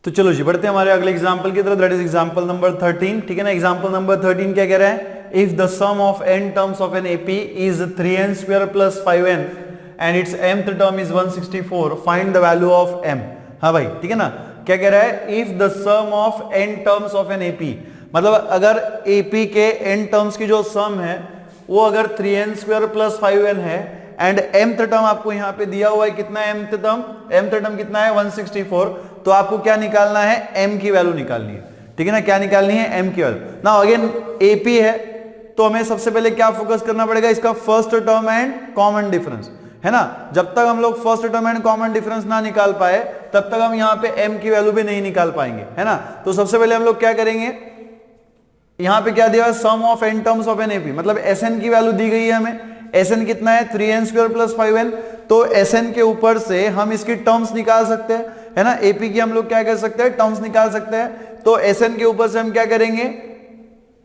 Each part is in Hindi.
तो चलो जी बढ़ते हैं हमारे अगले एग्जांपल की तरफ, दैट इज एग्जांपल नंबर 13। ठीक है ना। एग्जांपल नंबर 13 क्या कह रहा है, if the sum of n terms of an AP is 3n square plus 5n and its mth term is 164, find the value of m। हाँ भाई ठीक है ना। क्या कह रहा है, if the sum of n terms of an AP, मतलब अगर एपी के n टर्म्स की जो सम है वो अगर 3n स्क्वायर प्लस 5n है एंड mth टर्म आपको यहाँ पे दिया हुआ है कितना है, mth टर्म कितना है 164, तो आपको क्या निकालना है, m की वैल्यू निकालनी है। ठीक है ना, क्या निकालनी है, m की वैल्यू। नाउ अगेन AP है तो हमें सबसे पहले क्या फोकस करना पड़ेगा, इसका first term and common difference, है ना। जब तक हम लोग first term and common difference ना निकाल पाए तब तक हम यहाँ पे m की वैल्यू भी नहीं निकाल पाएंगे, है ना। तो सबसे पहले हम लोग क्या करेंगे, यहाँ पे क्या दिया है, sum of n terms of an AP, मतलब Sn की वैल्यू दी गई है हमें। Sn कितना है, 3n स्क्वायर प्लस 5n, तो Sn के ऊपर से हम इसकी टर्म्स निकाल सकते हैं, है ना। AP की हम लोग क्या कर सकते हैं, टर्म्स निकाल सकते हैं। तो Sn के ऊपर से हम क्या करेंगे,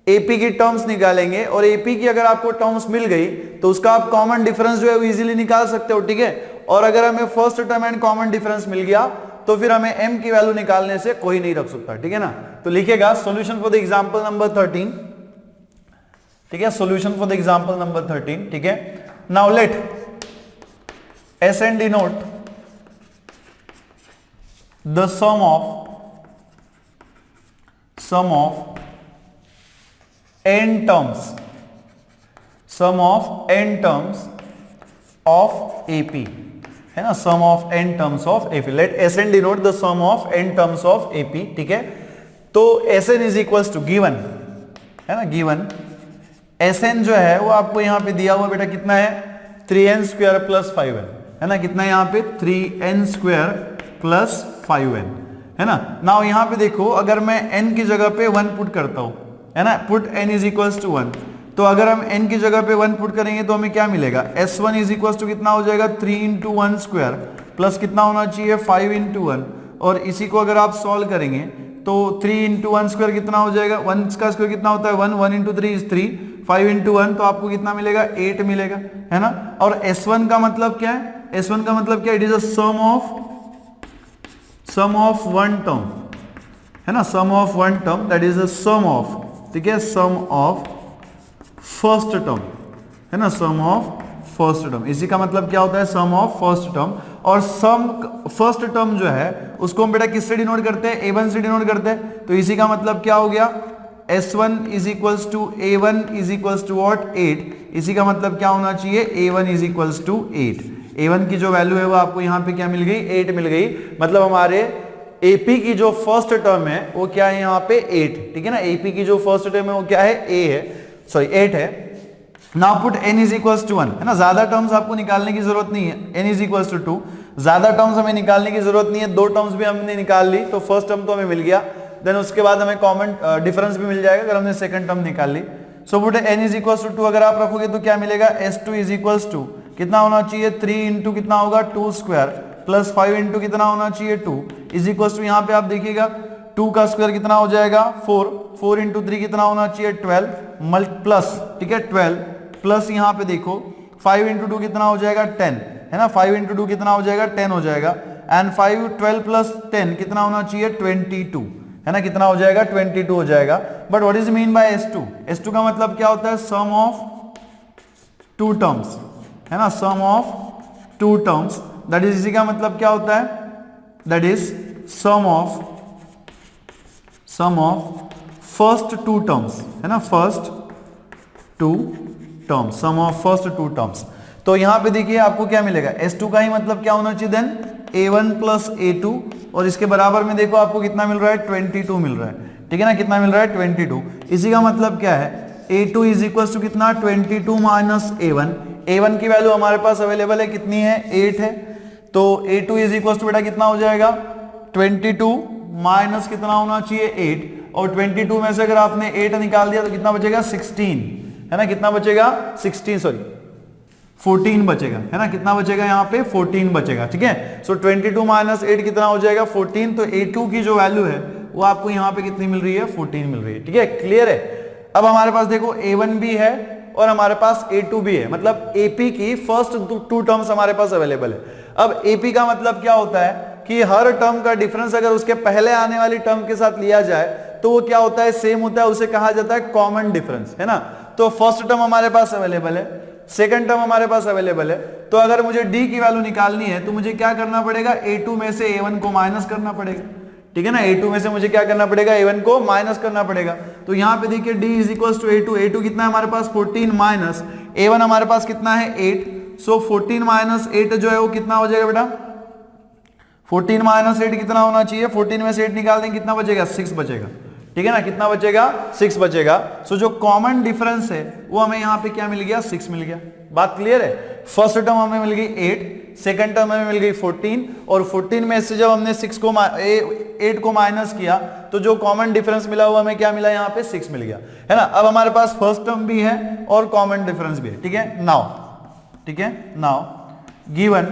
AP की टर्म्स निकालेंगे, और AP की अगर आपको टर्म्स मिल गई तो उसका आप कॉमन डिफरेंस जो है वो इजीली निकाल सकते हो। ठीक है, और अगर हमें first term and common difference मिल गया तो फिर हमें m की वैल्यू निकालने से कोई नहीं रख सकता। ठीक है ना। तो लिखिएगा solution for the example number 13। ठीक है, solution for the example number 13। ठीक है, now let Sn denote the sum of n terms, sum of n terms of AP, है ना, sum of n terms of AP। Let Sn denote the sum of n terms of AP। ठीक है, तो Sn is equals to given, है ना, गिवन Sn जो है वो आपको यहां पे दिया हुआ बेटा कितना है, 3n स्क्वायर प्लस 5n, है ना। कितना है यहाँ पे, 3n स्क्वायर प्लस 5n, है ना। नाउ यहाँ पे देखो, अगर मैं n की जगह पे 1 पुट करता हूं, है ना, put n is equals to 1, तो अगर हम n की जगह पे 1 पुट करेंगे तो हमें क्या मिलेगा, S1 इज इक्वल्स टू कितना हो जाएगा, 3 इंटू 1 स्क्वायर प्लस कितना होना चाहिए, 5 इंटू 1, और इसी को अगर आप सॉल्व करेंगे तो 3 इंटू 1 स्क्वायर कितना हो जाएगा, 1 का स्क्वायर कितना होता है 1, 1 इंटू 3 इज 3, 5 इंटू 1 तो आपको कितना मिलेगा, 8 मिलेगा, है ना। और S1 का मतलब क्या है, S1 का मतलब क्या, it is a sum of one term, है ना, sum of one term, that is a sum of, ठीक है, सम ऑफ फर्स्ट टर्म, है ना, सम ऑफ फर्स्ट टर्म। इसी का मतलब क्या होता है, सम ऑफ फर्स्ट टर्म। और सम फर्स्ट टर्म जो है उसको हम बेटा किससे डिनोट करते हैं, A1 से डिनोट करते हैं। तो इसी का मतलब क्या हो गया, S1 is equals to A1 is equals to what, 8। इसी का मतलब क्या होना चाहिए, A1 is equals to 8। A1 की जो वैल्यू है वो आपको यहाँ पे क्या मिल गई, 8 मिल गई। मतलब हमारे AP की जो फर्स्ट टर्म है वो क्या है यहाँ पे, 8। ठीक है ना, AP की जो फर्स्ट टर्म है वो क्या है, A है, सॉरी 8 है। Now put n is equals to 1, है ना, ज्यादा टर्म्स आपको निकालने की जरूरत नहीं है, n इज इक्वल्स टू 2, ज्यादा टर्म्स हमें निकालने की जरूरत नहीं है, 2 टर्म्स भी हमने निकाल ली, तो फर्स्ट टर्म तो हमें मिल गया, देन उसके बाद हमें कॉमन डिफरेंस भी मिल जाएगा अगर हमने सेकंड टर्म निकाल ली। So put n is equals to 2 अगर आप रखोगे तो क्या मिलेगा, S2 इज इक्वल्स टू कितना होना चाहिए, 3 इंटू कितना होगा, 2 स्क्वायर प्लस 5 इंटू कितना होना चाहिए, 2 इज इक्वल्स टू, यहाँ पे आप देखिएगा 2 का स्क्वायर कितना हो जाएगा, 4, 4 इंटू 3 कितना होना चाहिए, 12 प्लस, ठीक है, 12 प्लस यहाँ पे देखो 5 इंटू 2 कितना हो जाएगा, 10, है ना, 5 इंटू 2 कितना हो जाएगा, 10 हो जाएगा, एंड 5 12 प्लस 10 कितना होना चाहिए, 22, है ना, कितना हो जाएगा, 22 हो जाएगा। But what is mean by S2, S2 का मतलब क्या होता है, सम ऑफ 2 टर्म्स, है ना, sum of 2 terms, that is, इसी का मतलब क्या होता है, that is sum of first 2 terms, है ना, first 2 terms, sum of first 2 terms. तो यहां पे देखिए आपको क्या मिलेगा, S2 का ही मतलब क्या होना चाहिए, देन A1 प्लस A2, और इसके बराबर में देखो आपको कितना मिल रहा है, 22 मिल रहा है। ठीक है ना, कितना मिल रहा है, 22। इसी का मतलब क्या है, A2 इज इक्वल टू कितना, 22 माइनस A1। A1 की वैल्यू हमारे पास अवेलेबल है, कितनी है, 8 है, तो A2 इज इक्वल टू बेटा कितना हो जाएगा, 22 माइनस कितना होना चाहिए, 8, और 22 में से अगर आपने 8 निकाल दिया तो कितना बचेगा, 16, है ना, कितना बचेगा, 16 सॉरी 14 बचेगा, है ना, कितना बचेगा यहाँ पे, 14 बचेगा। ठीक है, सो 22 माइनस 8 कितना हो जाएगा, 14। तो A2 की जो वैल्यू है वो आपको यहाँ पे कितनी मिल रही है, 14 मिल रही है। ठीक है, क्लियर है। अब हमारे पास देखो A1 भी है और हमारे पास A2 भी है, मतलब AP की फर्स्ट 2 टर्म्स हमारे पास अवेलेबल है। अब AP का मतलब क्या होता है, कि हर टर्म का डिफरेंस अगर उसके पहले आने वाली टर्म के साथ लिया जाए तो वो क्या होता है, सेम होता है, उसे कहा जाता है कॉमन डिफरेंस, है ना। तो फर्स्ट टर्म हमारे पास अवेलेबल है, सेकंड टर्म हमारे पास अवेलेबल है, तो अगर मुझे d की वैल्यू निकालनी है तो मुझे क्या करना पड़ेगा, a2 में से a1 को माइनस करना पड़ेगा, ठीक है ना। a2 में से मुझे क्या करना पड़ेगा, a1 को माइनस करना पड़ेगा। तो यहाँ पे देखिए d is equal to a2, a2 कितना है हमारे पास 14 माइनस a1 हमारे पास कितना है 8, सो 14 माइनस 8 जो है वो कितना हो जाएगा बेटा, 14 माइनस 8 कितना होना चाहिए, 14 में से 8 निकाल देंगे कितना बचेगा, 6 बचेगा, ठीक है ना। कितना बचेगा, 6 बचेगा। सो जो कॉमन डिफरेंस है वो हमें यहाँ पे क्या मिल गया, 6 मिल गया। बात क्लियर है। फर्स्ट टर्म हमें मिल गई 8, सेकंड टर्म हमें मिल गई 14, और 14 में से जब हमने 8 को माइनस किया तो जो कॉमन डिफरेंस मिला वो हमें क्या मिला, यहाँ पे 6 मिल गया, है ना। अब हमारे पास फर्स्ट टर्म भी है और कॉमन डिफरेंस भी है, ठीक है। नाउ गिवन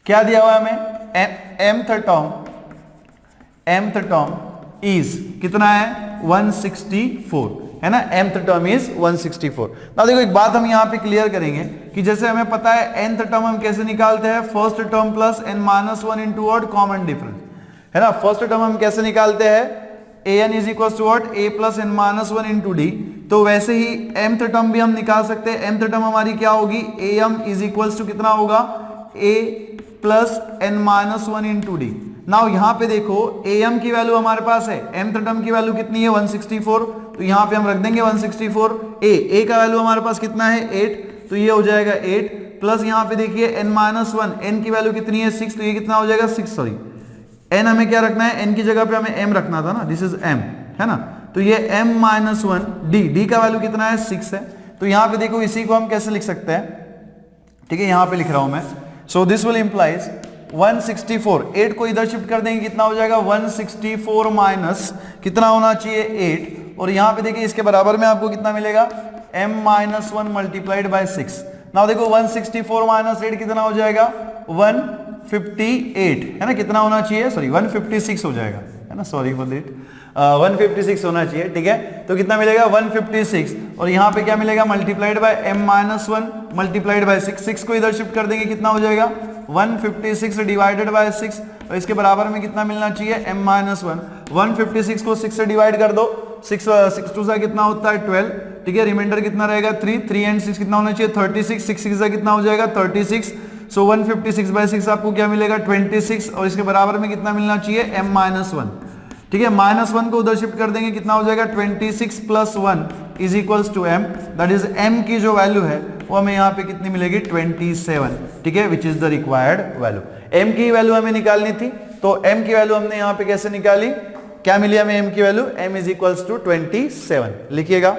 क्या दिया हुआ है हमें, mth टर्म इज कितना है 164, है ना। mth term is 164। now देखो एक बात हम यहाँ पे क्लियर करेंगे कि जैसे हमें पता है nth टर्म हम कैसे निकालते हैं, first term plus n minus 1 into what, common difference, है ना। फर्स्ट टर्म हम कैसे निकालते हैं, an is equal to what, a plus n minus 1 into d. तो वैसे ही mth टर्म भी हम निकाल सकते हैं। mth टर्म हमारी क्या होगी, am इज इक्वल टू कितना होगा, a plus n minus 1 into D. Now यहाँ पे देखो am की वैल्यू हमारे पास है, mth टर्म की वैल्यू कितनी है 164, तो यहाँ पे हम रख देंगे 164। a का वैल्यू हमारे पास कितना है 8, तो ये हो जाएगा 8 प्लस यहाँ पे देखिए n माइनस 1, n की वैल्यू कितनी है 6, तो ये कितना हो जाएगा 6, सॉरी n हमें क्या रखना है, n की जगह पे हमें m रखना था ना, दिस इज m, है ना। तो ये m माइनस 1 d का वैल्यू कितना है 6 है। तो यहाँ पे देखो इसी को हम कैसे लिख सकते हैं, ठीक है, यहाँ पे लिख रहा हूं मैं। सो दिस विल इंप्लाइज 164, 8 को इधर शिफ्ट कर देंगे कितना हो जाएगा 164 माइनस कितना होना चाहिए 8, और यहाँ पे देखिए इसके बराबर में आपको कितना मिलेगा m minus 1 multiplied by 6। Now देखो 164 माइनस 8 कितना हो जाएगा 158, है ना। कितना होना चाहिए, सॉरी 156 हो जाएगा, है ना, सॉरी फॉर दैट, 156 होना चाहिए, ठीक है। तो कितना मिलेगा 156, और यहाँ पे क्या मिलेगा multiplied by m minus 1 multiplied by 6, 6 को इधर शिफ्ट कर देंगे कितना हो जाएगा 156 डिवाइडेड बाय 6, और इसके बराबर में कितना मिलना चाहिए m माइनस 1। 156 को 6 से डिवाइड कर दो, 6 टू सा कितना होता है 12, ठीक है। रिमाइंडर कितना रहेगा 3 एंड 6 कितना होना चाहिए 36, 6 से कितना हो जाएगा 36। सो 156 बाय 6 आपको क्या मिलेगा 26, और इसके बराबर में कितना मिलना चाहिए m माइनस 1, ठीक है। माइनस 1 को उधर शिफ्ट कर देंगे कितना हो जाएगा 26 plus 1 is equals to m, that is m की जो वैल्यू है वो हमें यहाँ पे कितनी मिलेगी 27, ठीक है, which is the required value. m की वैल्यू हमें निकालनी थी, तो m की वैल्यू हमने यहाँ पे कैसे निकाली, क्या मिली हमें m की वैल्यू, m इज इक्वल्स टू 27, लिखिएगा।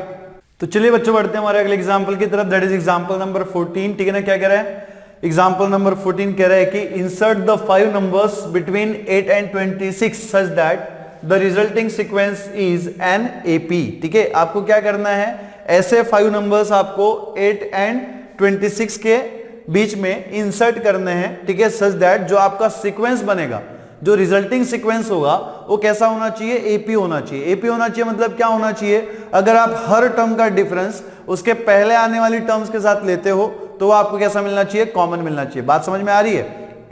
तो चलिए बच्चों बढ़ते हैं हमारे अगले एग्जाम्पल की तरफ, दैट इज एग्जाम्पल नंबर 14, ठीक है ना। क्या कह रहा है एग्जाम्पल नंबर 14, कह रहा है कि insert the 5 numbers between 8 and 26 such that the resulting sequence is an AP, ठीक है। आपको क्या करना है, ऐसे 5 नंबर्स आपको 8 एंड 26 के बीच में इंसर्ट करने हैं, ठीक है, सच दैट जो आपका सीक्वेंस बनेगा, जो रिजल्टिंग सीक्वेंस होगा वो कैसा होना चाहिए, एपी होना चाहिए। एपी होना चाहिए मतलब क्या होना चाहिए, अगर आप हर टर्म का डिफरेंस उसके पहले आने वाली टर्म्स के साथ लेते हो तो वो आपको कैसा मिलना चाहिए, कॉमन मिलना चाहिए। बात समझ में आ रही है।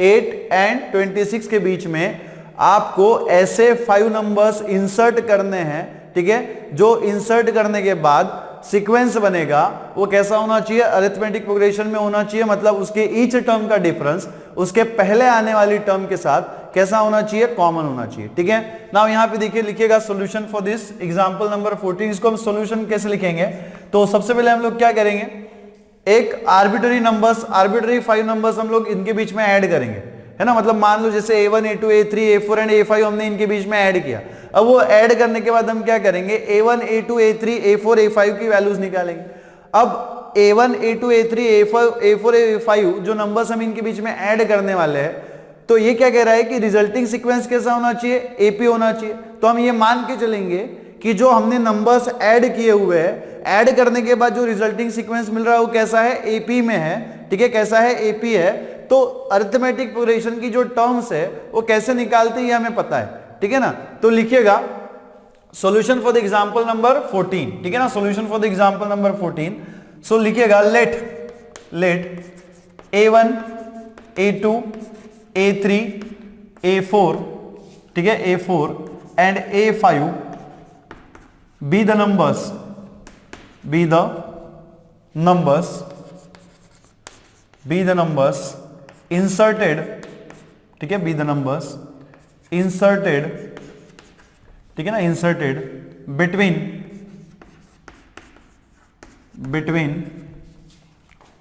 8 एंड 26 के बीच में आपको ऐसे 5 नंबर्स इंसर्ट करने हैं, ठीक है, जो इंसर्ट करने के बाद सीक्वेंस बनेगा वो कैसा होना चाहिए, अरिथमेटिक प्रोग्रेशन में होना चाहिए, मतलब उसके ईच टर्म का डिफरेंस उसके पहले आने वाली टर्म के साथ कैसा होना चाहिए, कॉमन होना चाहिए, ठीक है। नाउ यहाँ पे देखिए लिखिएगा solution for this example number 14। इसको हम सॉल्यूशन कैसे लिखेंगे, तो सबसे पहले हम लोग क्या करेंगे, एक आर्बिट्ररी नंबर्स, आर्बिट्ररी 5 नंबर्स हम लोग इनके बीच में ऐड करेंगे, है ना। मतलब मान लो जैसे A1 A2 A3 A4 and A5 हमने इनके बीच में ऐड किया। अब वो ऐड करने के बाद हम क्या करेंगे, A1 A2 A3 A4 A5 की वैल्यूज निकालेंगे। अब A1 A2 A3 A4 A5 जो नंबर्स हम इनके बीच में ऐड करने वाले हैं, तो ये क्या कह रहा है कि रिजल्टिंग सीक्वेंस कैसा होना चाहिए, एपी होना चाहिए। तो हम ये मान के चलेंगे कि जो हमने नंबर्स ऐड किए हुए हैं, ऐड करने के बाद जो रिजल्टिंग सीक्वेंस मिल रहा है वो कैसा है, एपी में है, ठीक है, कैसा है, एपी है। तो अरिथमेटिक प्रोग्रेशन की जो टर्म्स है वो कैसे निकालते हैं ये हमें पता है, ठीक है ना। तो लिखिएगा solution for the example number 14, ठीक है ना, solution for the example number 14। सो लिखिएगा late A1 A2 A3 A4, ठीक है, A4 and A5 be the numbers inserted, ठीक है, be the numbers inserted, ठीक है ना, inserted between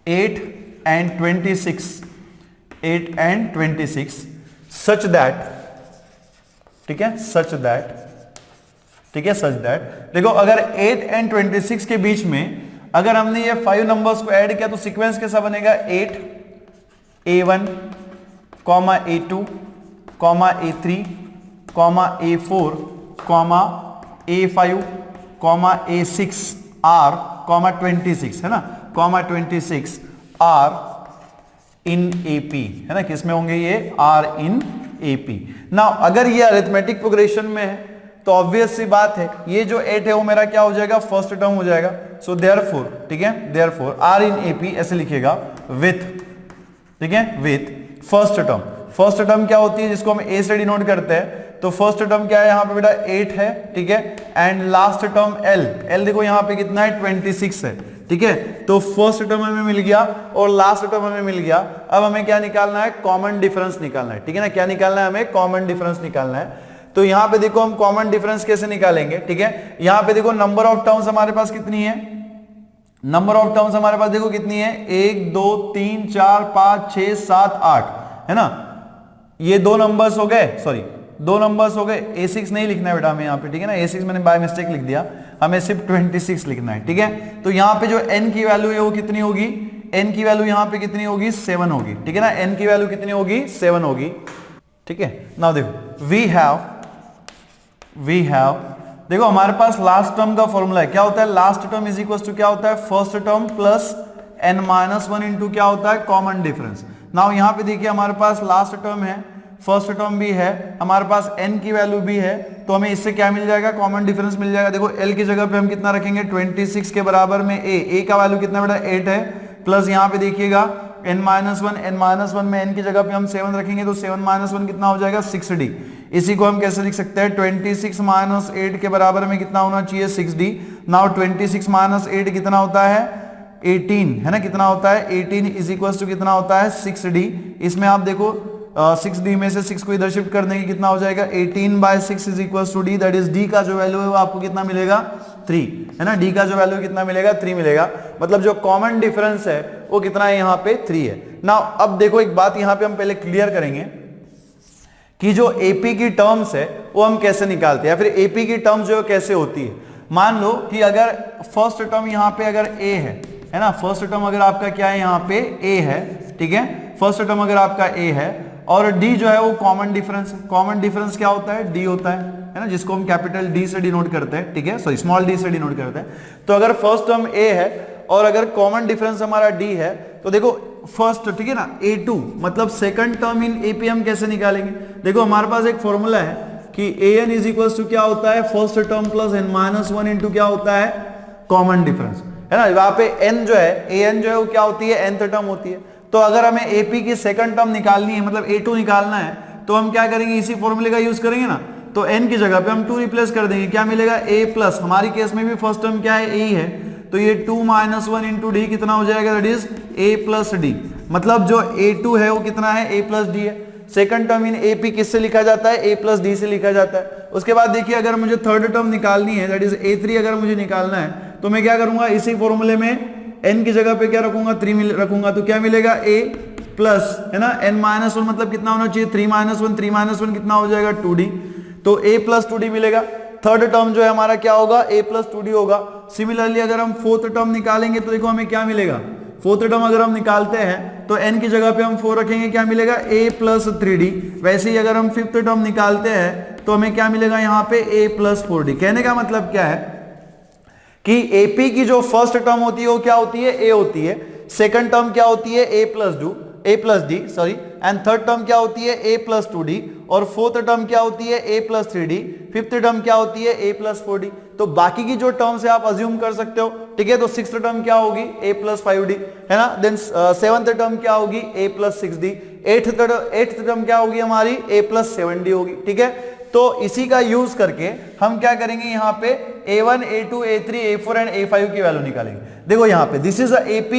8 and 26 such that, ठीक है, such that देखो अगर 8 and 26 के बीच में अगर हमने ये 5 नंबर्स को ऐड किया तो सीक्वेंस कैसा बनेगा, 8 A1, A2, A3, A4, A5, A6 R, 26 है ना, 26 R in AP है ना, किसमें होंगे ये, R in AP। नाउ अगर ये अरिथमेटिक प्रोग्रेशन में है तो ऑब्वियस सी बात है ये जो 8 है वो मेरा क्या हो जाएगा, फर्स्ट टर्म हो जाएगा। सो देयरफॉर, ठीक है, देयरफॉर R in AP ऐसे लिखिएगा विथ, ठीक है, with first term. First term क्या होती है जिसको हम A से डिनोट करते हैं, तो फर्स्ट टर्म क्या है यहाँ पे बेटा 8 है, ठीक है, एंड लास्ट टर्म L देखो यहाँ पे कितना है, 26 है, ठीक है। तो फर्स्ट टर्म हमें मिल गया और लास्ट टर्म हमें मिल गया। अब हमें क्या निकालना है, कॉमन डिफरेंस निकालना है, ठीक है ना, क्या निकालना है हमें, कॉमन डिफरेंस निकालना है। तो यहाँ पे देखो हम कॉमन डिफरेंस कैसे निकालेंगे, ठीक है, यहाँ पे देखो नंबर ऑफ टर्म्स हमारे पास कितनी है, नंबर ऑफ टर्म्स हमारे पास देखो कितनी है, 1 2 3 4 5 6 7 8 है ना, ये दो नंबर्स हो गए, सॉरी दो नंबर्स हो गए। A6 नहीं लिखना है बेटा हमें यहाँ पे, ठीक है ना, A6 मैंने बाय मिस्टेक लिख दिया, हमें सिर्फ 26 लिखना है, ठीक है। तो यहाँ पे जो n की वैल्यू है वो कितनी होगी, n की वैल्यू यहाँ पे कितनी होगी, 7 होगी, ठीक है ना, n की वैल्यू कितनी होगी, 7 होगी, ठीक है। नाउ देखो वी हैव देखो हमारे पास लास्ट टर्म का फॉर्मूला है, क्या होता है, last term is equal to क्या होता है, first term plus n-1 into क्या होता है, कॉमन डिफरेंस। नाउ यहाँ पे देखिए हमारे पास लास्ट टर्म है, फर्स्ट टर्म भी है, हमारे पास n की वैल्यू भी है, तो हमें इससे क्या मिल जाएगा, कॉमन डिफरेंस मिल जाएगा। देखो l की जगह पे हम कितना रखेंगे, 26 के बराबर में a का वैल्यू कितना बेटा 8 है, प्लस यहाँ पे देखिएगा n-1 में n की जगह पे हम 7 रखेंगे तो 7-1 कितना हो जाएगा, 6d। इसी को हम कैसे लिख सकते हैं, 26 माइनस 8 के बराबर में कितना होना चाहिए, 6d। नाउ 26 माइनस 8 कितना होता है, 18 है ना, कितना होता है 18 इज इक्वल टू कितना होता है 6d। इसमें आप देखो 6d में से 6 को इधर शिफ्ट कर देंगे कितना हो जाएगा, 18/6 is equal to d, that is d का जो वैल्यू है वो आपको कितना मिलेगा, 3 है ना, d का जो वैल्यू कितना मिलेगा, 3 मिलेगा। मतलब जो कॉमन डिफरेंस है वो कितना है, यहाँ पे 3 है। नाउ अब देखो एक बात यहाँ पे हम पहले क्लियर करेंगे कि जो AP की टर्म्स है वो हम कैसे निकालते हैं, या फिर AP की टर्म्स जो कैसे होती है। मान लो कि अगर फर्स्ट टर्म यहाँ पे अगर A है ना, फर्स्ट टर्म अगर आपका क्या है यहाँ पे A है, ठीक है, फर्स्ट टर्म अगर आपका A है और D जो है वो कॉमन डिफरेंस है। कॉमन डिफरेंस क्या होता है, D होता है ना, जिसको हम कैपिटल D से डिनोट करते हैं, ठीक है, सॉरी स्मॉल d से डिनोट करते हैं। तो अगर फर्स्ट टर्म A है और अगर कॉमन डिफरेंस हमारा D है तो देखो फर्स्ट, ठीक है ना, A2 मतलब सेकंड टर्म इन AP हम कैसे निकालेंगे। देखो हमारे पास एक फॉर्मूला है कि AN इज इक्वल टू क्या होता है, first term plus n-1 into क्या होता है, कॉमन डिफरेंस है ना। वहां पे n जो है, AN जो है वो क्या होती है, nth टर्म होती है। तो अगर हमें AP की सेकंड टर्म निकालनी है, मतलब A2 निकालना है, तो हम क्या करेंगे, इसी फॉर्मूले का यूज करेंगे ना। तो n की जगह पे हम 2 रिप्लेस कर देंगे, क्या मिलेगा, A प्लस, हमारी केस में भी फर्स्ट टर्म क्या है, A ही है, तो ये 2-1 इंटू d कितना हो जाएगा, that is A plus d। मतलब जो A2 है वो कितना है, A प्लस d है। सेकंड टर्म इन AP किससे लिखा जाता है, A प्लस d से लिखा जाता है। उसके बाद देखिए अगर मुझे थर्ड टर्म निकालनी है, दैट इज A3 अगर मुझे निकालना है, तो मैं क्या करूंगा, इसी फॉर्मूले में n की जगह पे क्या रखूंगा, 3 रखूंगा, तो क्या मिलेगा, A प्लस है ना n-1 मतलब कितना होना चाहिए, 3-1 कितना हो जाएगा, 2d। तो A प्लस 2d मिलेगा। थर्ड टर्म जो है हमारा क्या होगा, A प्लस 2d होगा। सिमिलरली अगर हम फोर्थ टर्म निकालेंगे तो देखो हमें क्या मिलेगा, फोर्थ टर्म अगर हम निकालते हैं तो n की जगह पे हम 4 रखेंगे, क्या मिलेगा, A प्लस 3d। वैसे ही अगर हम फिफ्थ टर्म निकालते हैं तो हमें क्या मिलेगा, यहाँ पे A प्लस 4d। कहने का मतलब क्या है कि AP की जो फर्स्ट टर्म होती है वो क्या होती है, A होती है, सेकंड टर्म क्या होती है, A plus d sorry, and third term क्या होती है, A प्लस 2d, और फोर्थ टर्म क्या होती है, A plus 3d, fifth term क्या होती है, A प्लस 4d। तो बाकी की जो टर्म्स है आप अज्यूम कर सकते हो, ठीक है। तो सिक्स्थ टर्म क्या होगी, A प्लस 5d है ना, देन सेवंथ टर्म क्या होगी, A plus 6d, eighth term क्या होगी हमारी a+7d होगी, ठीक है। तो इसी का यूज करके हम क्या करेंगे, यहाँ पे a1 a2 a3 a4 and a5 की वैल्यू निकालेंगे। देखो यहाँ पे दिस इज अ AP,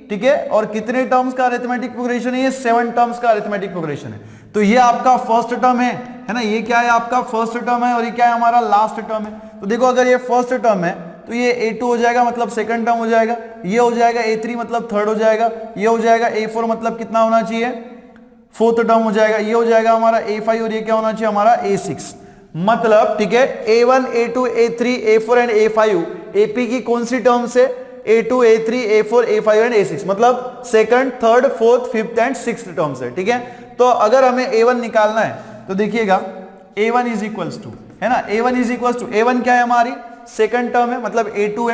ठीक है, और कितने टर्म्स का अरिथमेटिक प्रोग्रेशन है, ये 7 टर्म्स का अरिथमेटिक प्रोग्रेशन है। तो ये आपका फर्स्ट टर्म है ना, ये क्या है आपका फर्स्ट टर्म है, और ये क्या है हमारा लास्ट टर्म है। तो देखो अगर ये फर्स्ट टर्म है तो ये a2 हो जाएगा, मतलब सेकंड टर्म हो जाएगा, ये हो जाएगा a3 मतलब थर्ड हो जाएगा, ये हो जाएगा a4 मतलब कितना होना चाहिए, फोर्थ टर्म हो जाएगा, ये हो जाएगा हमारा a5 और ये क्या होना चाहिए हमारा a6। मतलब ठीक है a1 a2 a3 a4 and a5 AP की कौन सी टर्म से, a2 a3 a4 a5 and a6, मतलब second third fourth fifth and sixth term से, ठीक है। तो अगर हमें a1 निकालना है तो देखिएगा a1 इज इक्वल्स टू, है ना, a1 is equals to, a1 क्या है हमारी सेकंड टर्म है, मतलब a2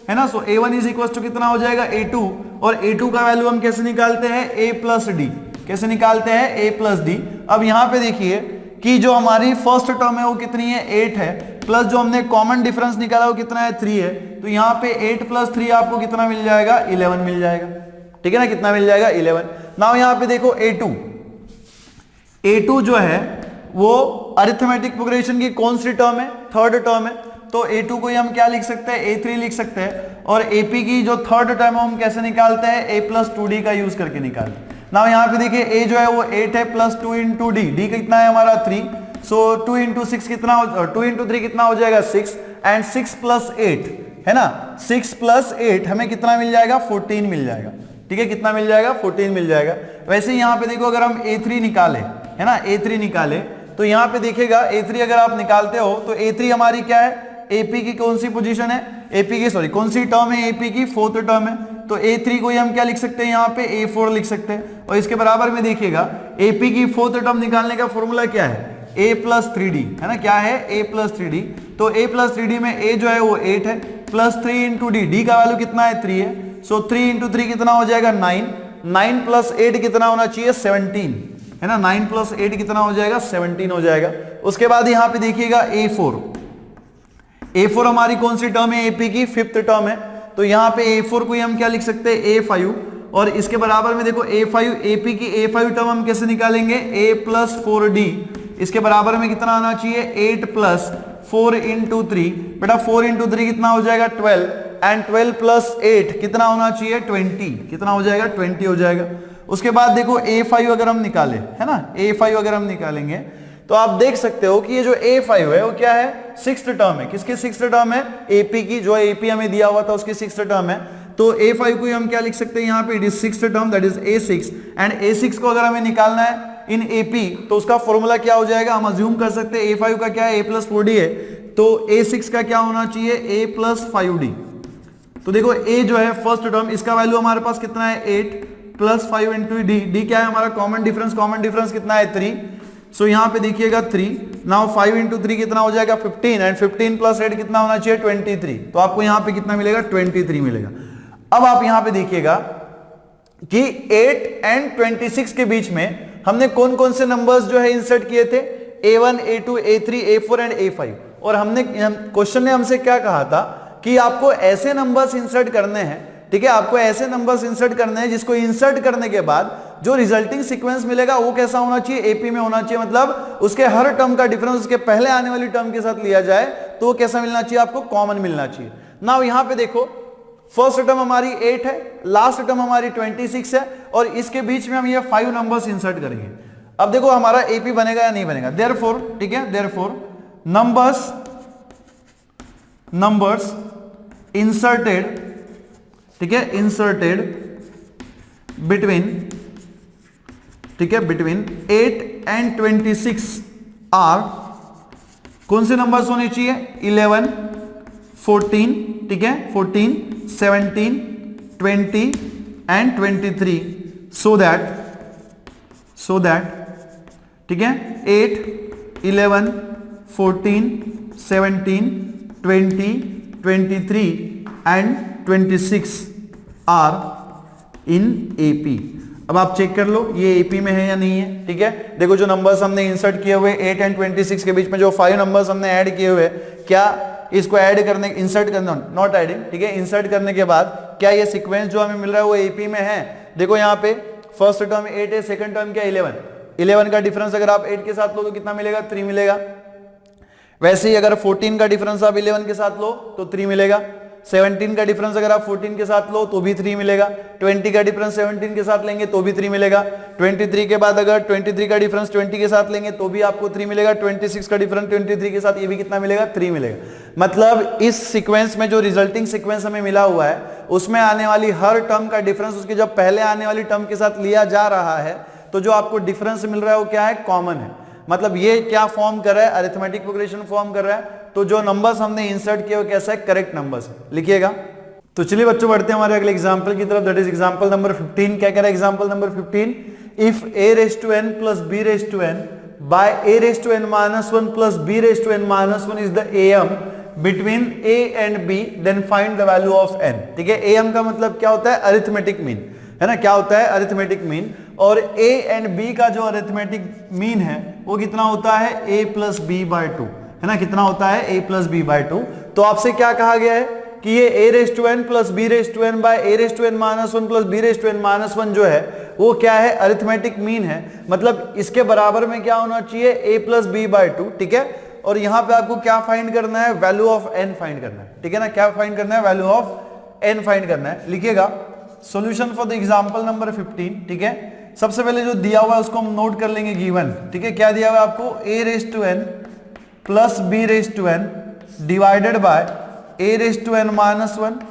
है ना। सो a1 इज इक्वल्स टू कितना हो जाएगा a2, और a2 का वैल्यू हम कैसे निकालते हैं a+d, कैसे निकालते हैं a+d। अब यहां पे देखिए कि जो हमारी फर्स्ट टर्म है वो कितनी है 8 है, प्लस जो हमने कॉमन डिफरेंस निकाला वो कितना है 3 है। तो यहाँ पे 8 + 3 आपको कितना मिल जाएगा 11 मिल जाएगा, ठीक है ना, कितना मिल जाएगा 11। नाउ यहाँ पे देखो a2 जो है वो अरिथमेटिक प्रोग्रेशन की कौन सी टर्म है, थर्ड टर्म है। तो a2 को हम क्या लिख सकते हैं a3 लिख सकते हैं, और AP की जो थर्ड टर्म है हम कैसे निकालते हैं a+2d का यूज करके निकालते हैं। ना यहाँ पे देखिए a जो है वो 8 है, प्लस 2 × d, d कितना है हमारा 3, सो 2 × 6 कितना, 2 × 3 कितना हो जाएगा 6, एंड 6 + 8 है ना, 6 + 8 हमें कितना मिल जाएगा 14 मिल जाएगा, ठीक है, कितना मिल जाएगा 14 मिल जाएगा। वैसे ही यहाँ पे देखो अगर हम a3 निकाले, है ना, a3 निकाले तो यहाँ पे देखिएगा a3 अगर आप निकालते हो तो a3 हमारी क्या है, AP की कौन सी पोजीशन है, AP की सॉरी कौन सी टर्म है, AP की फोर्थ टर्म है। तो a3 को हम क्या लिख सकते हैं यहाँ पे a4 लिख सकते हैं, और इसके बराबर में देखिएगा AP की फोर्थ टर्म निकालने का फॉर्मूला क्या है a+3d, है ना, क्या है a+3d। तो a+3d में a जो है वो 8 है, प्लस 3 × d, d का वैल्यू कितना है 3 है, सो 3 × 3 कितना हो जाएगा 9, 9 + 8 कितना होना चाहिए 17, है ना, 9 + 8 कितना हो जाएगा 17 हो जाएगा। उसके बाद यहाँ पे देखिएगा a4 हमारी कौन सी टर्म है, AP की फिफ्थ टर्म है। तो यहाँ पे a4 को हम क्या लिख सकते हैं a5, और इसके बराबर में देखो a5, AP की a5 टर्म हम कैसे निकालेंगे a+4d, इसके बराबर में कितना आना चाहिए 8 + 4 × 3, बेटा 4 × 3 कितना हो जाएगा 12, एंड 12 + 8 कितना होना चाहिए 20, कितना हो जाएगा 20 हो जाएगा। उसके बाद देखो a5 अगर हम निकाले, है ना, a5 अगर हम निकालेंगे तो आप देख सकते हो कि ये जो a5 है वो क्या है सिक्स्थ टर्म है, किसकी सिक्स्थ टर्म है AP की, जो AP हमें दिया हुआ था उसकी सिक्स्थ टर्म है। तो a5 को हम क्या लिख सकते हैं यहाँ पे, it is sixth term, that is a6, and a6 को अगर हमें निकालना है इन AP तो उसका फॉर्मूला क्या हो जाएगा, हम अज्यूम कर सकते हैं a5 का क्या है a+4d है, तो a6 का क्या होना चाहिए a+5d। तो देखो a जो है फर्स्ट टर्म, इसका वैल्यू हमारे पास कितना है 8 + 5 × d, d क्या है हमारा कॉमन डिफरेंस कितना है 3, सो यहाँ पे देखिएगा 3, नाउ 5 × 3 कितना हो जाएगा 15, एंड 15 + 8 कितना होना चाहिए 23, तो आपको यहाँ पे कितना मिलेगा 23 मिलेगा। अब आप यहाँ पे देखिएगा कि 8 एंड 26 के बीच में हमने कौन कौन से नंबर्स जो है इंसर्ट किए थे, a1 a2 a3 a4 and a5, और हमने क्वेश्चन ने हमसे क्या कहा था कि आपको ऐसे नंबर्स इंसर्ट करने हैं, ठीक है, आपको ऐसे नंबर्स इंसर्ट करने हैं जिसको इंसर्ट करने के बाद जो रिजल्टिंग सीक्वेंस मिलेगा वो कैसा होना चाहिए AP में होना चाहिए, मतलब उसके हर टर्म का डिफरेंस उसके पहले आने वाली टर्म के साथ लिया जाए तो वो कैसा मिलना चाहिए, आपको कॉमन मिलना चाहिए। नाउ यहाँ पे देखो फर्स्ट टर्म हमारी 8 है, लास्ट टर्म हमारी 26 है, और इसके बीच में हम ये 5 नंबर्स इंसर्ट करेंगे। अब देखो हमारा AP बनेगा या नहीं बनेगा, देयरफॉर, ठीक है, देयरफॉर नंबर्स इंसर्टेड, ठीक है, इंसर्टेड बिटवीन, ठीक है, बिटवीन 8 एंड 26 आर, कौन से नंबर्स होने चाहिए 11 14, ठीक है, 14 17 20 एंड 23, सो दैट ठीक है 8 11 14 17 20 23 एंड 26 आर इन AP। अब आप चेक कर लो ये AP में है या नहीं है, ठीक है। देखो जो नंबर्स हमने इंसर्ट किए हुए 8 एंड 26 के बीच में जो 5 नंबर्स हमने ऐड किए हुए, क्या इसको ऐड करने, इंसर्ट करना, नॉट एडिंग, ठीक है, इंसर्ट करने के बाद क्या ये सीक्वेंस जो हमें मिल रहा है वो AP में है। देखो यहाँ पे फर्स्ट टर्म 8 है, सेकंड टर्म क्या 11, 11 का डिफरेंस अगर आप 8 के साथ लो तो कितना मिलेगा 3 मिलेगा। वैसे ही अगर 14 का डिफरेंस आप 11 के साथ लो तो 3 मिलेगा। 17 का डिफरेंस अगर आप 14 के साथ लो तो भी 3 मिलेगा। 20 का डिफरेंस 17 के साथ लेंगे तो भी 3 मिलेगा। 23 के बाद अगर 23 का डिफरेंस 20 के साथ लेंगे तो भी आपको 3 मिलेगा। 26 का डिफरेंस 23 के साथ ये भी कितना मिलेगा 3 मिलेगा। मतलब इस सीक्वेंस में जो रिजल्टिंग सीक्वेंस हमें मिला हुआ है उसमें आने वाली हर टर्म का डिफरेंस उसके जब पहले आने वाली टर्म के साथ लिया जा रहा है तो जो आपको डिफरेंस मिल रहा है वो क्या है, कॉमन है। मतलब ये क्या फॉर्म कर रहा है, अरिथमेटिक प्रोग्रेशन फॉर्म कर रहा है। तो जो नंबर्स हमने इंसर्ट किए वो कैसा है, करेक्ट नंबर्स लिखिएगा। तो चलिए बच्चों बढ़ते हैं हमारे अगले एग्जांपल की तरफ, दैट इज एग्जांपल नंबर 15। क्या कह रहा है example number 15, if a raised to n plus b raised to n by a raised to n minus 1 plus b raised to n minus 1 is the am between a and b then find the value of n। ठीक है, am का मतलब क्या होता है, अरिथमेटिक मीन है ना, क्या होता है अरिथमेटिक मीन। और a एंड b का जो अरिथमेटिक मीन है वो कितना होता है a प्लस बी बाय 2 है ना, कितना होता है a प्लस बी बाय 2। तो आपसे क्या कहा गया है कि ये a raise to n plus b raise to n by a raise to n minus 1 plus b raise to n minus 1 जो है वो क्या है, अरिथमेटिक मीन है। मतलब इसके बराबर में क्या होना चाहिए, a प्लस बी बाय 2। ठीक है, और यहां पे आपको क्या फाइंड करना है, वैल्यू ऑफ n फाइंड करना है। ठीक है ना, क्या फाइंड करना है, वैल्यू ऑफ n फाइंड करना है। लिखिएगा solution for the example number 15। ठीक है, सबसे पहले जो दिया हुआ है उसको हम नोट कर लेंगे गिवन। ठीक है, क्या दिया हुआ है आपको, a raise to n plus b raise to n divided by a raise to n minus 1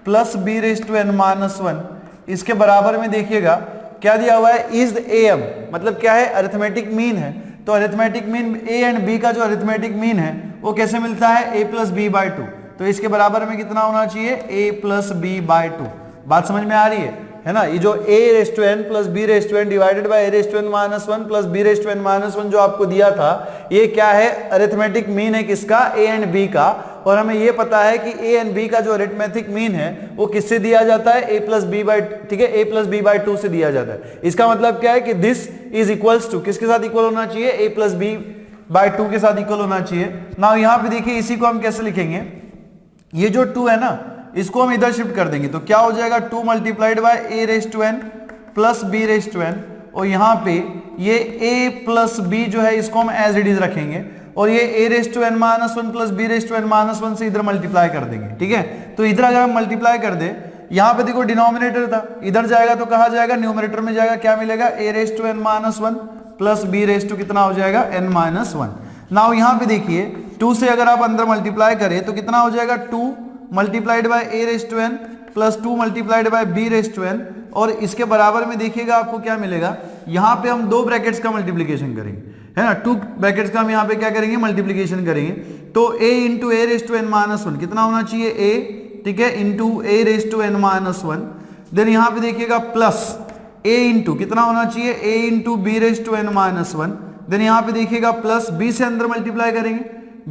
plus b raise to n minus 1। इसके बराबर में देखिएगा क्या दिया हुआ है, इज द am, मतलब क्या है, अरिथमेटिक मीन है। तो arithmetic mean a and b का जो अरिथमेटिक मीन है वो कैसे मिलता है, a प्लस बी बाय 2। तो इसके बराबर में कितना होना चाहिए, a प्लस बी बाय 2। बात समझ में आ रही है ना। ये जो a raise to n plus b raise to n divided by a raise to n minus 1 plus b raise to n minus 1 जो आपको दिया था, ये क्या है, अरिथमेटिक मीन है किसका, a एंड b का। और हमें ये पता है कि a एंड b का जो अरिथमेटिक मीन है वो किससे दिया जाता है, a प्लस बी बाय, ठीक है, a प्लस बी बाय 2 से दिया जाता है। इसका मतलब क्या है कि दिस इज इक्वल्स टू, किसके साथ इक्वल होना चाहिए, a प्लस बी बाय 2 के साथ इक्वल होना चाहिए। नाउ यहाँ पे देखिए इसी को हम कैसे लिखेंगे, ये जो 2 है ना इसको हम इधर शिफ्ट कर देंगे तो क्या हो जाएगा, 2 multiplied by a raise to n plus b raise to n। और यहाँ पे ये a प्लस b जो है इसको हम एज इट इज रखेंगे और ये a raise to n minus 1 plus b raise to n minus 1 से इधर मल्टीप्लाई कर देंगे। ठीक है, तो इधर अगर हम मल्टीप्लाई कर दे, यहाँ पे देखो डिनोमिनेटर था, इधर जाएगा तो कहा जाएगा, न्यूमरेटर में जाएगा, क्या मिलेगा, a raise to n minus 1 plus b raise to कितना हो जाएगा, n माइनस 1। नाउ यहाँ पे देखिए 2 से अगर आप अंदर मल्टीप्लाई करें तो कितना हो जाएगा, 2 multiplied by a raise to n plus 2 multiplied by b raise to n। और इसके बराबर में देखिएगा आपको क्या मिलेगा, यहाँ पे हम 2 ब्रैकेट्स का मल्टीप्लिकेशन करेंगे, है ना, 2 ब्रैकेट्स का हम यहाँ पे क्या करेंगे, मल्टीप्लिकेशन करेंगे। तो a into a raise to n minus 1 कितना होना चाहिए, a, ठीक है, into a raise to n minus 1। Then यहाँ पे देखिएगा प्लस a इंटू कितना होना चाहिए, a into b raise to n minus 1। Then यहाँ पे देखिएगा प्लस b से अंदर मल्टीप्लाई करेंगे,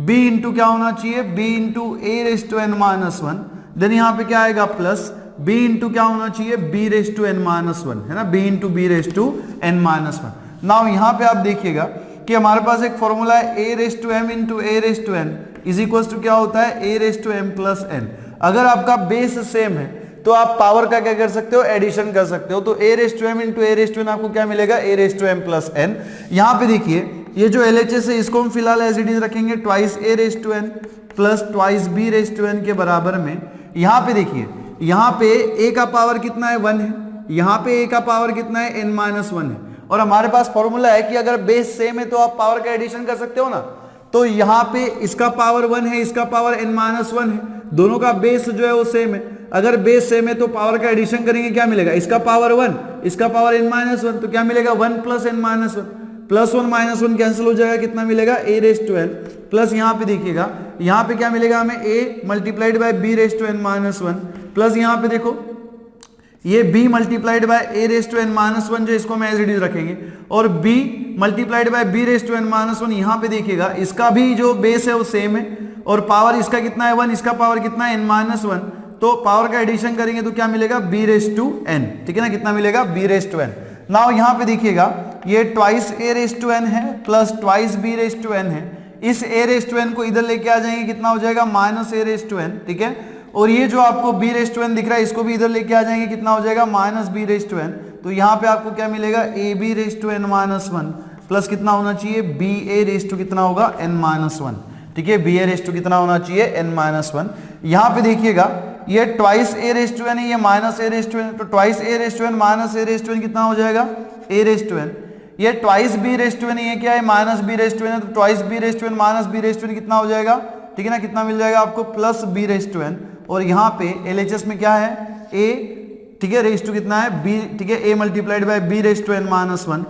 b इंटू क्या होना चाहिए, b into a raise to n minus 1। Then यहाँ पे क्या आएगा, प्लस b इंटू क्या होना चाहिए, b raise to n minus 1, है ना, b into b raise to n minus 1। Now यहाँ पे आप देखिएगा कि हमारे पास एक फॉर्मूला है a raise to m into a raise to n is equals to क्या होता है, a raise to m plus n। अगर आपका बेस सेम है तो आप पावर का क्या कर सकते हो, एडिशन कर सकते हो। तो a raise to m into a raise to n आपको क्या मिलेगा, a raise to m plus n। यहाँ पे देखिए ये जो LHS है इसको हम फिलहाल एज इट इज रखेंगे, twice a raise to n plus twice b raise to n के बराबर में। यहाँ पे देखिए यहाँ पे a का पावर कितना है, 1 है, यहाँ पे a का पावर कितना है, n माइनस 1 है। और हमारे पास फॉर्मूला है कि अगर बेस सेम है तो आप पावर का एडिशन कर सकते हो ना। तो यहाँ पे इसका पावर 1 है, इसका पावर n माइनस 1 है, दोनों का बेस जो है वो सेम है। अगर बेस सेम है तो पावर का एडिशन करेंगे, क्या मिलेगा, इसका पावर 1, इसका पावर n माइनस 1, तो क्या मिलेगा, 1 plus n minus 1, plus 1 minus 1 cancel हो जाएगा, कितना मिलेगा, a raise to n plus यहाँ पे देखिएगा, यहाँ पे क्या मिलेगा हमें, a multiplied by b raise to n minus 1 plus यहाँ पे देखो ये b multiplied by a raise to n minus 1 जो इसको हम एज इट इज रखेंगे, और b multiplied by b raise to n minus 1। यहाँ पे देखिएगा इसका भी जो बेस है वो सेम है और पावर इसका कितना है, 1, इसका पावर कितना है, n माइनस 1। तो पावर का एडिशन करेंगे तो क्या मिलेगा, b रेज टू n, ठीक है ना, कितना मिलेगा, b raise to n। Now यहाँ पे देखिएगा ये twice a raise to n है plus twice b raise to n है। इस a रेज टू n को इधर लेके आ जाएंगे, कितना हो जाएगा, minus a raise to n, ठीक है। और ये जो आपको b रेस टू n दिख रहा है इसको भी इधर लेके आ जाएंगे, कितना हो जाएगा minus b raise to n। तो यहाँ पे आपको क्या मिलेगा ab raise to n minus one plus कितना होना चाहिए ba रेस टू कितना होगा n माइनस वन। ठीक है, ba रेस टू कितना होना चाहिए n माइनस वन। यहाँ पे देखिएगा ये twice a raise to n है, ये minus a raise to n, तो twice a raise to n minus a raise to n कितना हो जाएगा a रेस टू n। ये twice b raise to n, ये क्या है minus b raise to n, तो twice b raise to n minus b raise to n कितना हो जाएगा, ठीक है ना, कितना मिल जाएगा आपको plus b raise to n। और यहाँ पे LHS में क्या है a, ठीक है, रेस टू कितना है b, ठीक है, a multiplied by b raise to n minus one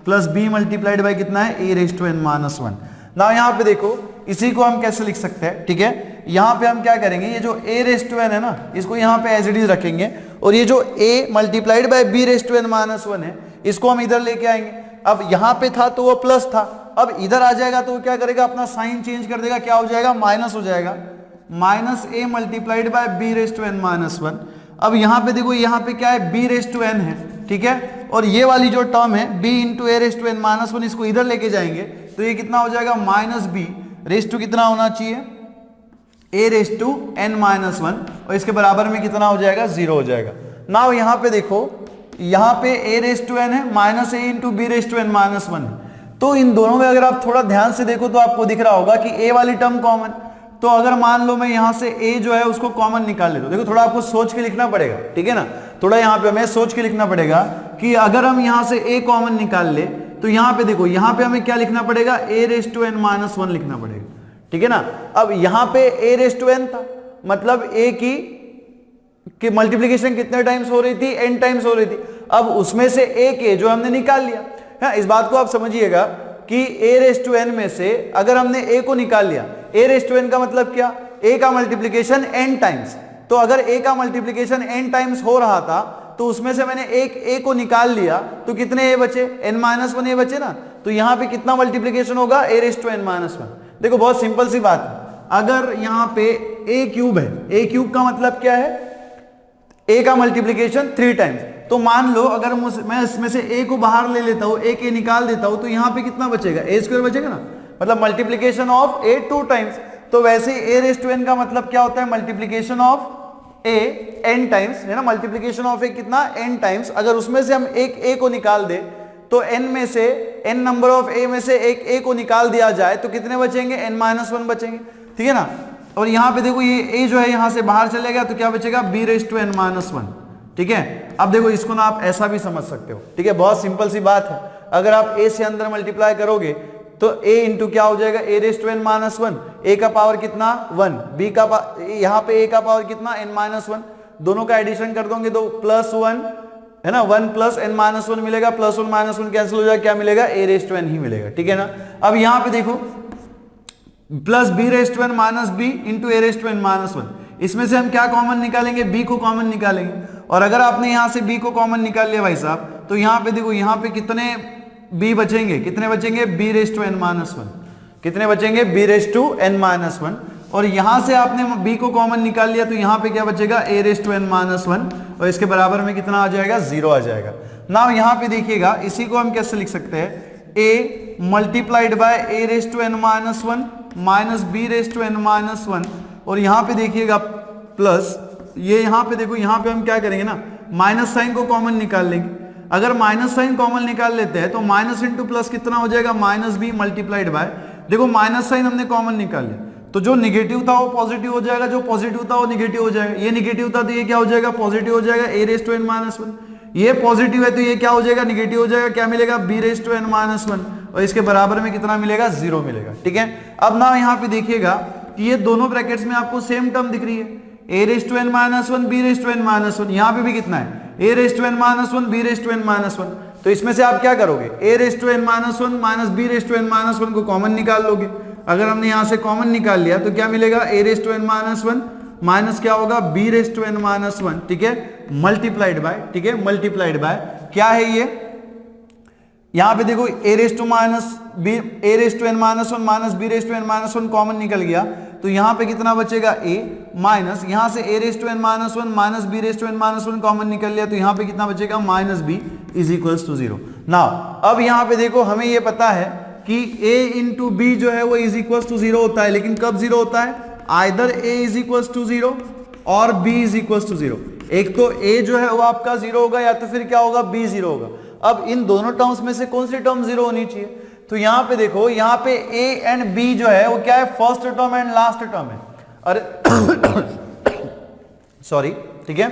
plus b multiplied by कितना है a raise to n minus one. ना यहाँ पे देखो इसी को हम कैसे लिख सकते हैं, ठीक है, यहाँ पे हम क्या करेंगे ये जो a रेस टू n है ना इसको यहाँ पे एज इट इज रखेंगे और ये जो a multiplied by b raise to n minus one है इसको हम इधर लेके आएंगे। अब यहाँ पे था तो वो प्लस था, अब इधर आ जाएगा तो वो क्या करेगा अपना साइन चेंज कर देगा, क्या हो जाएगा माइनस हो जाएगा, minus a multiplied by b raise to n minus one. अब यहाँ पे देखो यहाँ पे क्या है b रेस टू n है, ठीक है, और ये वाली जो टर्म है b into a raise to n minus one इसको इधर लेके जाएंगे तो ये कितना हो जाएगा माइनस b रेस टू कितना होना चाहिए a raise to n minus one और इसके बराबर में कितना हो जाएगा 0 हो जाएगा। नाउ यहाँ पे देखो यहाँ पे a रेस टू n है minus a into b raise to n minus one है, तो इन दोनों में अगर आप थोड़ा ध्यान से देखो तो आपको दिख रहा होगा कि a वाली टर्म कॉमन, तो अगर मान लो मैं यहाँ से a जो है उसको कॉमन निकाल लेता हूँ, देखो थोड़ा आपको सोच के लिखना पड़ेगा, ठीक है ना, थोड़ा यहाँ पे हमें सोच के लिखना पड़ेगा कि अगर हम यहाँ से a कॉमन निकाल ले तो यहाँ पे देखो यहाँ पे हमें क्या लिखना पड़ेगा a raise to n minus one लिखना पड़ेगा, ठीक है ना। अब यहाँ पे a रेस टू n था मतलब a की मल्टीप्लीकेशन कितने टाइम्स हो रही थी n टाइम्स हो रही थी, अब उसमें से एक a जो हमने निकाल लिया है, इस बात को आप समझिएगा कि a रेस टू n में से अगर हमने a को निकाल लिया, a रेस टू n का मतलब क्या, a का मल्टीप्लीकेशन n टाइम्स, तो अगर a का मल्टीप्लीकेशन n टाइम्स हो रहा था तो उसमें से मैंने एक a को निकाल लिया तो कितने a बचे n माइनस वन a बचे ना, तो यहाँ पे कितना मल्टीप्लीकेशन होगा a raise to n minus one. देखो बहुत सिंपल सी बात है, अगर यहाँ पे a क्यूब है, a क्यूब का मतलब क्या है a का मल्टीप्लीकेशन 3 टाइम्स, तो मान लो अगर मैं इसमें से a को बाहर ले लेता हूँ, एक a निकाल देता हूँ तो यहाँ पे कितना बचेगा a स्क्वायर बचेगा ना, मतलब मल्टीप्लीकेशन ऑफ a 2 टाइम्स। तो वैसे ही a रेस टू n का मतलब क्या होता है multiplication of a n times, है ना, मल्टीप्लीकेशन ऑफ a कितना n टाइम्स। अगर उसमें से हम एक a को निकाल दे तो n में से n नंबर ऑफ a में से एक a को निकाल दिया जाए तो कितने बचेंगे n माइनस वन बचेंगे, ठीक है ना। और यहाँ पे देखो ये a जो है यहाँ से बाहर चले गया तो क्या बचेगा b raise to n minus one, ठीक है। अब देखो इसको ना आप ऐसा भी समझ सकते हो, ठीक है, बहुत सिंपल सी बात है, अगर आप a से अंदर मल्टीप्लाई करोगे तो a इंटू क्या हो जाएगा a raise to n minus one, a का पावर कितना 1, b का यहाँ पे a का पावर कितना n माइनस वन, दोनों का एडिशन कर दोगे तो प्लस वन, है ना, 1 प्लस n माइनस वन मिलेगा, plus one minus one cancel हो जाएगा, क्या मिलेगा a रेस टू n ही मिलेगा, ठीक है ना। अब यहाँ पे देखो plus b raise to n minus b into a raise to n minus one, इसमें से हम क्या कॉमन निकालेंगे b को कॉमन निकालेंगे, और अगर आपने यहाँ से b को कॉमन निकाल लिया भाई साहब तो यहाँ पे देखो यहाँ पे कितने b बचेंगे, कितने बचेंगे b raise to n minus one, कितने बचेंगे b raise to n minus one, और यहाँ से आपने b को कॉमन निकाल लिया तो यहाँ पे क्या बचेगा a raise to n minus one, और इसके बराबर में कितना आ जाएगा 0 आ जाएगा। नाउ यहाँ पे देखिएगा इसी को हम कैसे लिख सकते हैं a multiplied by a raise to n minus one minus b raise to n minus one, और यहाँ पे देखिएगा प्लस ये यहाँ पे देखो यहाँ पे हम क्या करेंगे ना माइनस साइन को कॉमन निकाल लेंगे, अगर माइनस साइन कॉमन निकाल लेते हैं तो माइनस इंटू प्लस कितना हो जाएगा माइनस b मल्टीप्लाइड बाय, देखो माइनस साइन हमने कॉमन निकाल लिया तो जो निगेटिव था वो पॉजिटिव हो जाएगा, जो पॉजिटिव था वो निगेटिव हो जाएगा, ये निगेटिव था तो ये क्या हो जाएगा पॉजिटिव हो जाएगा a raise to n minus one, ये पॉजिटिव है तो ये क्या हो जाएगा निगेटिव हो जाएगा, क्या मिलेगा b raise to n minus one, और इसके बराबर में कितना मिलेगा 0 मिलेगा, ठीक है। अब ना यहाँ पे देखिएगा कि ये दोनों ब्रैकेट्स में आपको सेम टर्म दिख रही है a raise to n minus one b raise to n minus one, यहाँ पे भी कितना है a raise to n minus one b raise to n minus one, तो इसमें से आप क्या करोगे a raise to n minus one minus b raise to n minus one को कॉमन निकाल लोगे, अगर हमने यहाँ से कॉमन निकाल लिया तो क्या मिलेगा a raise to n minus one minus क्या होगा b raise to n minus one, ठीक है, मल्टीप्लाइड बाय, ठीक है, मल्टीप्लाइड बाय क्या है ये, यहाँ पे देखो a raise to n minus one minus b raise to n minus one common निकल गया तो यहाँ पे कितना बचेगा a माइनस यहाँ से a raise to n minus one minus b raise to n minus one common निकल लिया तो यहाँ पे कितना बचेगा minus b is equals to 0। Now अब यहाँ पे देखो हमें ये पता है कि a इंटू बी जो है वो इज इक्वल्स टू 0 होता है, लेकिन कब 0 होता है, either a is equals to 0 और b इज इक्वल टू 0। एक तो a जो है वो आपका 0 होगा या तो फिर क्या होगा b 0 होगा। अब इन दोनों टर्म्स में से कौन सी टर्म 0 होनी चाहिए? तो यहां पे देखो, यहां पे a एंड b जो है वो क्या है, first term and last term है। अरे सॉरी, ठीक है,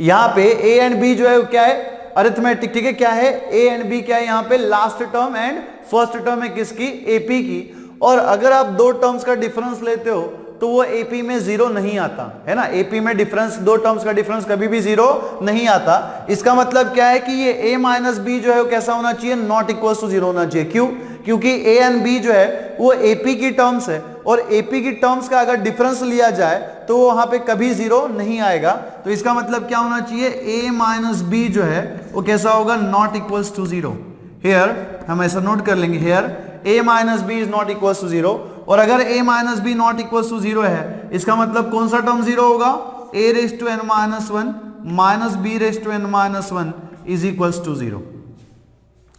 यहां पे a एंड b जो है वो क्या है, अरिथमेटिक, ठीक है, क्या है, a एंड b क्या है यहां पे, last term and first term है किसकी, AP की। और अगर आप दो टर्म्स का डिफरेंस लेते हो तो वो AP में 0 नहीं आता है ना, AP में डिफरेंस, दो टर्म्स का डिफरेंस कभी भी 0 नहीं आता। इसका मतलब क्या है कि ये a माइनस बी जो है वो कैसा होना चाहिए, नॉट इक्वल टू 0 होना चाहिए। क्यों? क्योंकि a एंड b जो है वो AP की टर्म्स है और AP की टर्म्स का अगर डिफरेंस लिया जाए तो वहां पे कभी 0 नहीं आएगा। तो इसका मतलब क्या होना चाहिए, a माइनस बी जो है वो कैसा होगा, नॉट इक्वल टू 0। हेयर हम ऐसा नोट कर लेंगे, here a minus b is not equal to 0। और अगर a minus b not equal to 0 है, इसका मतलब कौन सा टर्म 0 होगा, a raise to n minus 1 minus b raise to n minus 1 is equal to 0।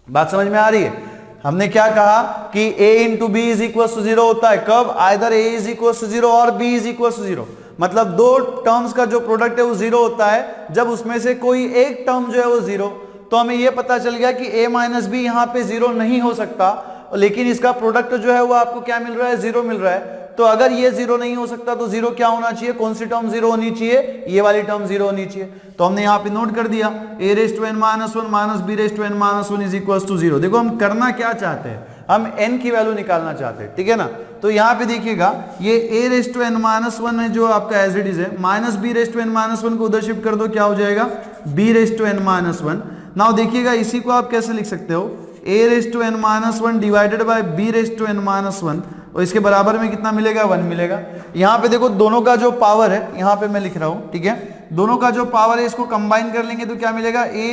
बात समझ में आ रही है? हमने क्या कहा कि a into b is equal to 0 होता है कब, either a is equal to 0 और b इज इक्वल टू 0। मतलब दो टर्म्स का जो प्रोडक्ट है वो 0 होता है जब उसमें से कोई एक टर्म जो है वो 0। तो हमें यह पता चल गया कि a माइनस बी यहां पे 0 नहीं हो सकता, लेकिन इसका प्रोडक्ट जो है वो आपको क्या मिल रहा है, 0 मिल रहा है। तो अगर ये 0 नहीं हो सकता तो 0 क्या होना चाहिए, कौन सी टर्म 0 होनी चाहिए, ये वाली टर्म 0 होनी चाहिए। तो हमने यहाँ पे नोट कर दिया, a raise to n minus 1 minus b raise to n minus 1 is equal to 0। देखो हम करना क्या चाहते हैं, हम n की वैल्यू निकालना चाहते हैं, ठीक है ना। तो यहाँ पे देखिएगा, ये a raise to n minus 1 है जो आपका एज इट इज है, minus b raise to n minus 1 को उधर शिफ्ट कर दो, क्या हो जाएगा, b raise to n minus 1। Now देखिएगा इसी को आप कैसे लिख सकते हो, a raise to n minus 1 divided by b raise to n minus 1, और इसके बराबर में कितना मिलेगा, 1 मिलेगा। यहाँ पे देखो दोनों का जो पावर है, यहाँ पे मैं लिख रहा हूँ, ठीक है, दोनों का जो पावर है इसको कंबाइन कर लेंगे तो क्या मिलेगा, a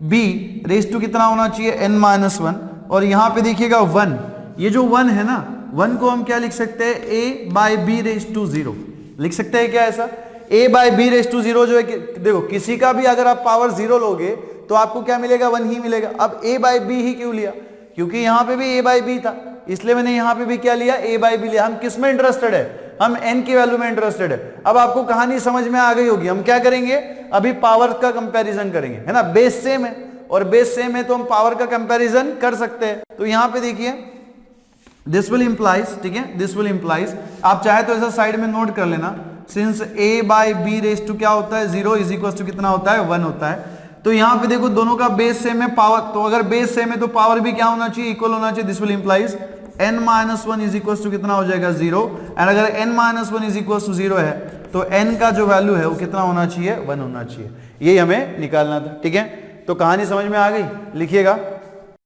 b रेज टू कितना होना चाहिए, n माइनस 1, और यहाँ पे देखिएगा 1, ये जो 1 है ना, 1 को हम क्या लिख सकते हैं, a by B raise to 0 लिख सकते हैं क्या ऐसा, a by B raise to 0 जो है, देखो किसी का भी अगर आप पावर 0 लोगे तो आपको क्या मिलेगा, 1 ही मिलेगा। अब a बाई बी ही क्यों लिया, क्योंकि यहाँ पे भी a बाई बी था, इसलिए मैंने यहाँ पे भी क्या लिया, a बाई बी लिया। हम किस में इंटरेस्टेड है, हम n की वैल्यू में इंटरेस्टेड है। अब आपको कहानी समझ में आ गई होगी, हम क्या करेंगे, अभी पावर का कंपैरिजन करेंगे, है ना, बेस सेम है और बेस सेम है तो हम पावर का कंपैरिजन कर सकते हैं। तो यहाँ पे देखिए दिस विल इंप्लाइज, ठीक है, दिस विल इंप्लाइज, आप चाहे तो ऐसा साइड में नोट कर लेना, since a by B raise to क्या होता है, 0 इज इक्वल टू कितना होता है, 1 होता है। तो यहाँ पे देखो दोनों का बेस सेम है, पावर, तो अगर बेस सेम है तो पावर भी क्या होना चाहिए, इक्वल होना चाहिए। This will implies n minus 1 is equal to कितना हो जाएगा, 0। एंड अगर n minus 1 is equal to 0 है तो n का जो वैल्यू है वो कितना होना चाहिए, 1 होना चाहिए। यही हमें निकालना था, ठीक है। तो कहानी समझ में आ गई, लिखिएगा।